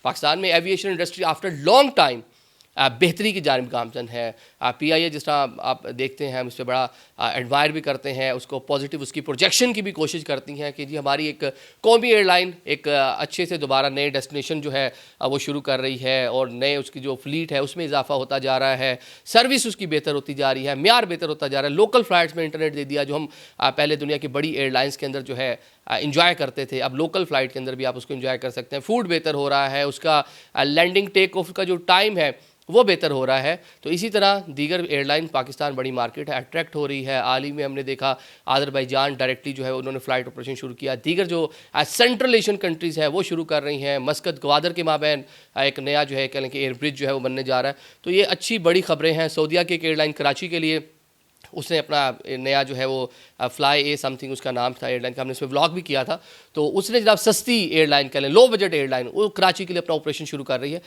پاکستان میں aviation industry after long time بہتری کی جانب گامزن ہے. پی آئی اے جس طرح آپ دیکھتے ہیں ہم اس پہ بڑا ایڈمائر بھی کرتے ہیں, اس کو پازیٹیو اس کی پروجیکشن کی بھی کوشش کرتی ہیں کہ جی ہماری ایک قومی ایئر لائن ایک اچھے سے دوبارہ نئے ڈیسٹینیشن جو ہے وہ شروع کر رہی ہے, اور نئے اس کی جو فلیٹ ہے اس میں اضافہ ہوتا جا رہا ہے, سروس اس کی بہتر ہوتی جا رہی ہے, معیار بہتر ہوتا جا رہا ہے. لوکل فلائٹس میں انٹرنیٹ دے دیا جو ہم پہلے دنیا کی بڑی ایئر لائنس کے اندر جو ہے انجوائے کرتے تھے, اب لوکل فلائٹ کے اندر بھی آپ اس کو انجوائے کر سکتے ہیں. فوڈ بہتر ہو رہا ہے, اس کا لینڈنگ ٹیک آف کا جو ٹائم ہے وہ بہتر ہو رہا ہے. تو اسی طرح دیگر ایئر لائن پاکستان بڑی مارکیٹ ہے, اٹریکٹ ہو رہی ہے. حال ہی میں ہم نے دیکھا آذربائیجان ڈائریکٹلی جو ہے انہوں نے فلائٹ آپریشن شروع کیا, دیگر جو سینٹرل ایشین کنٹریز ہے وہ شروع کر رہی ہیں. مسقط گوادر کے مابین ایک نیا جو ہے کہہ لیں کہ ایئر برج جو ہے وہ بننے جا رہا ہے. تو یہ اچھی بڑی خبریں ہیں. سعودیہ کی ایک ایئر لائن کراچی کے لیے اس نے اپنا نیا جو ہے وہ فلائی اے سم تھنگ اس کا نام تھا ایئر لائن کا, ہم نے اس پہ ولاگ بھی کیا تھا. تو اس نے جناب سستی ایئر لائن کہہ لیں لو بجٹ ایئر لائن وہ کراچی کے لیے اپنا آپریشن شروع کر رہی ہے.